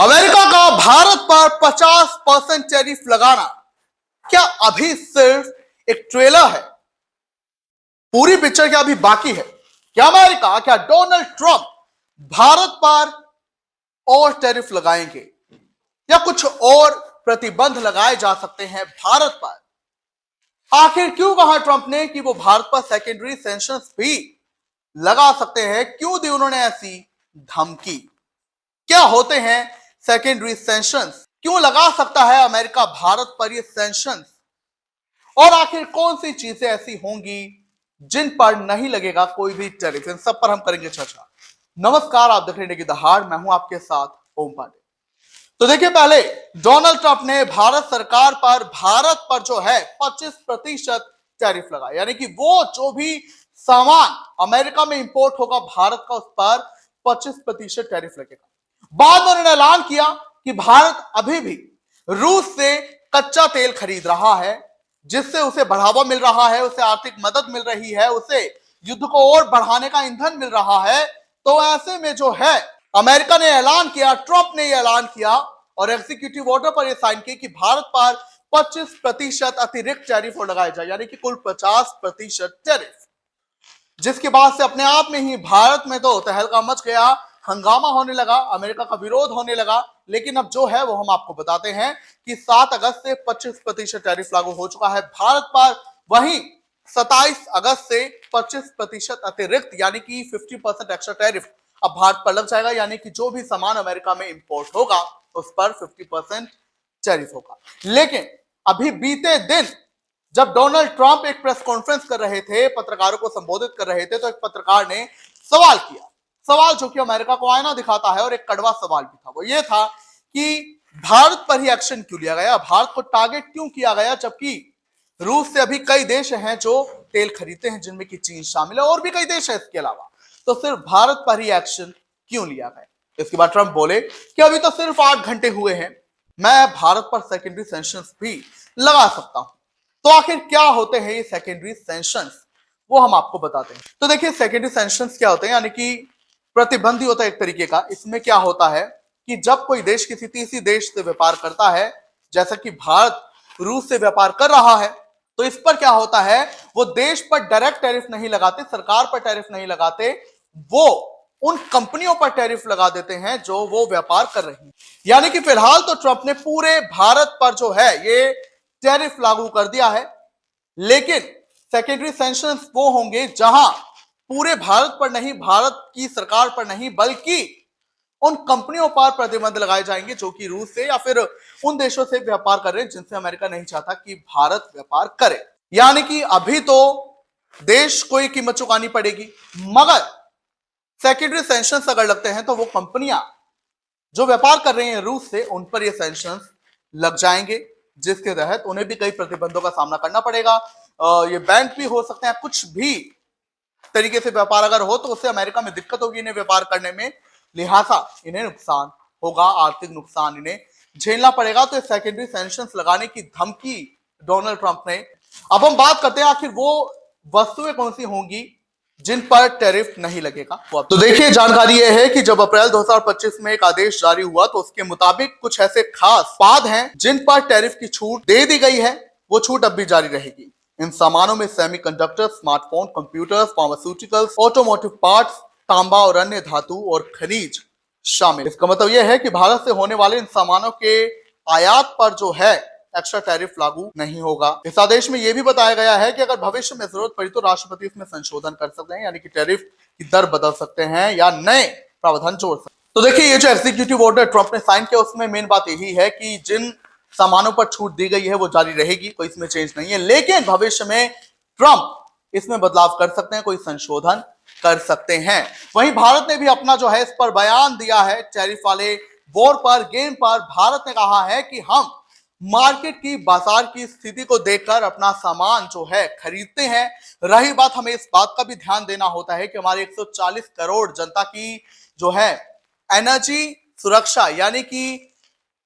America का भारत पर 50% tariff लगाना क्या अभी सिर्फ एक ट्रेलर है? पूरी पिक्चर क्या अभी बाकी है? क्या अमेरिका, क्या डोनाल्ड ट्रंप भारत पर और टैरिफ लगाएंगे या कुछ और प्रतिबंध लगाए जा सकते हैं भारत पर? आखिर क्यों कहा ट्रंप ने कि वो भारत पर सेकेंडरी सैंक्शंस भी लगा सकते हैं? क्यों दी उन्होंने ऐसी धमकी? क्या होते हैं सेकेंडरी सैंक्शंस? क्यों लगा सकता है अमेरिका भारत पर ये सैंक्शंस? और आखिर कौन सी चीजें ऐसी होंगी जिन पर नहीं लगेगा कोई भी टैरिफ? इन सब पर हम करेंगे चर्चा। नमस्कार, आप देख रहे हैं दहाड़, मैं हूं आपके साथ ओम पांडे। तो देखिए, पहले डोनाल्ड ट्रंप ने भारत सरकार पर, भारत पर जो है 25% टैरिफ लगाया, यानी कि वो जो भी सामान अमेरिका में इंपोर्ट होगा भारत का, उस पर 25% टैरिफ लगेगा। बाद में उन्होंने ऐलान किया कि भारत अभी भी रूस से कच्चा तेल खरीद रहा है, जिससे उसे बढ़ावा मिल रहा है, उसे आर्थिक मदद मिल रही है, उसे युद्ध को और बढ़ाने का ईंधन मिल रहा है। तो ऐसे में जो है अमेरिका ने ऐलान किया, ट्रंप ने यह ऐलान किया और एग्जीक्यूटिव ऑर्डर पर यह साइन किया कि भारत पर 25% अतिरिक्त टैरिफ और लगाया जाए, यानी कि कुल 50% टैरिफ। जिसके बाद से अपने आप में ही भारत में तो तहलका मच गया, हंगामा होने लगा, अमेरिका का विरोध होने लगा। लेकिन अब जो है वो हम आपको बताते हैं कि 7 अगस्त से 25% टैरिफ लागू हो चुका है भारत पर। वहीं 27 अगस्त से 25% अतिरिक्त, यानी कि 50% एक्स्ट्रा टैरिफ अब भारत पर लग जाएगा, यानी कि जो भी सामान अमेरिका में इंपोर्ट होगा उस पर 50% टैरिफ होगा। लेकिन अभी बीते दिन जब डोनाल्ड ट्रंप एक प्रेस कॉन्फ्रेंस कर रहे थे, पत्रकारों को संबोधित कर रहे थे, तो एक पत्रकार ने सवाल किया, सवाल जो कि अमेरिका को आईना दिखाता है और एक कड़वा सवाल भी था। वो ये था कि भारत पर ही एक्शन क्यों लिया गया, भारत को टारगेट क्यों किया गया, जबकि रूस से अभी कई देश हैं जो तेल खरीदते हैं, जिनमें कि चीन शामिल है और भी कई देश है इसके अलावा। तो सिर्फ भारत पर ही एक्शन क्यों लिया गया? इसके बाद ट्रंप बोले कि अभी तो सिर्फ 8 घंटे हुए हैं, मैं भारत पर सेकेंडरी सैंक्शंस भी लगा सकता हूं। तो आखिर क्या होते हैं ये सेकेंडरी सैंक्शंस, वो हम आपको बताते हैं। तो देखिए, सेकेंडरी सैंक्शंस क्या होते हैं, यानी कि प्रतिबंध होता है एक तरीके का। इसमें क्या होता है कि जब कोई देश किसी तीसरे देश से व्यापार करता है, जैसा कि भारत रूस से व्यापार कर रहा है, तो इस पर क्या होता है, वो देश पर डायरेक्ट टैरिफ नहीं लगाते, सरकार पर टैरिफ नहीं लगाते, वो उन कंपनियों पर टैरिफ लगा देते हैं जो वो व्यापार कर रही हैं। यानी कि फिलहाल तो ट्रंप ने पूरे भारत पर जो है ये टैरिफ लागू कर दिया है, लेकिन सेकेंडरी सैंक्शंस वो होंगे जहां पूरे भारत पर नहीं, भारत की सरकार पर नहीं, बल्कि उन कंपनियों पर प्रतिबंध लगाए जाएंगे जो कि रूस से या फिर उन देशों से व्यापार कर रहे हैं जिनसे अमेरिका नहीं चाहता कि भारत व्यापार करे। यानी कि अभी तो देश को एक कीमत चुकानी पड़ेगी, मगर सेकेंडरी सैंक्शंस अगर लगते हैं तो वो कंपनियां जो व्यापार कर रही हैं रूस से, उन पर ये सैंक्शंस लग जाएंगे, जिसके तहत उन्हें भी कई प्रतिबंधों का सामना करना पड़ेगा। ये बैंक भी हो सकते हैं, कुछ भी तरीके से व्यापार अगर हो तो उससे अमेरिका में दिक्कत होगी इन्हें व्यापार करने में, लिहाजा इन्हें नुकसान होगा, आर्थिक नुकसान इन्हें झेलना पड़ेगा। तो सेकेंडरी सैंक्शंस लगाने की धमकी डोनाल्ड ट्रंप ने। अब हम बात करते हैं आखिर वो वस्तुएं कौन सी होंगी जिन पर टैरिफ नहीं लगेगा। तो देखिए, जानकारी यह है कि जब अप्रैल 2025 में एक आदेश जारी हुआ तो उसके मुताबिक कुछ ऐसे खास उत्पाद हैं जिन पर टैरिफ की छूट दे दी गई है, वो छूट अब भी जारी रहेगी। इन सामानों में semiconductor, smartphone, computers, pharmaceuticals, automotive parts, तांबा और अन्य धातु और खनिज शामिल। इसका मतलब यह है कि भारत से होने वाले इन सामानों के आयात पर जो है एक्स्ट्रा टैरिफ लागू नहीं होगा। इस आदेश में यह भी बताया गया है कि अगर भविष्य में जरूरत पड़ी तो राष्ट्रपति इसमें संशोधन कर सकते हैं, यानी कि टैरिफ की दर बदल सकते हैं या नए प्रावधान जोड़ सकते हैं। तो देखिए, ये जो एग्जीक्यूटिव ऑर्डर ट्रंप ने साइन किया उसमें मेन बात यही है कि जिन सामानों पर छूट दी गई है वो जारी रहेगी, कोई इसमें चेंज नहीं है। लेकिन भविष्य में ट्रंप इसमें बदलाव कर सकते हैं, कोई संशोधन कर सकते हैं। वहीं भारत ने भी अपना जो है इस पर बयान दिया है, टैरिफ वाले वॉर पर, गेम पर। भारत ने कहा है कि हम मार्केट की, बाजार की स्थिति को देखकर अपना सामान जो है खरीदते हैं। रही बात, हमें इस बात का भी ध्यान देना होता है कि हमारे 140 करोड़ जनता की जो है एनर्जी सुरक्षा, यानी कि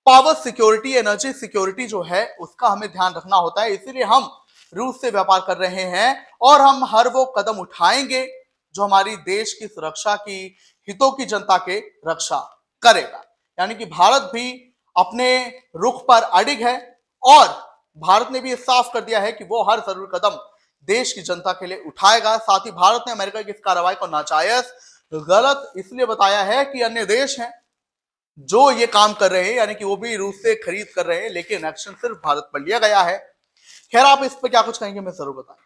पावर सिक्योरिटी, एनर्जी सिक्योरिटी जो है उसका हमें ध्यान रखना होता है। इसीलिए हम रूस से व्यापार कर रहे हैं और हम हर वो कदम उठाएंगे जो हमारी देश की सुरक्षा की, हितों की, जनता के रक्षा करेगा। यानी कि भारत भी अपने रुख पर अडिग है और भारत ने भी ये साफ कर दिया है कि वो हर जरूरी कदम देश की जनता के लिए उठाएगा। साथ ही भारत ने अमेरिका की इस कार्रवाई को नाजायज गलत इसलिए बताया है कि अन्य देश हैं जो ये काम कर रहे हैं, यानी कि वो भी रूस से खरीद कर रहे हैं, लेकिन एक्शन सिर्फ भारत पर लिया गया है। खैर, आप इस पर क्या कुछ कहेंगे, मैं जरूर बताएं।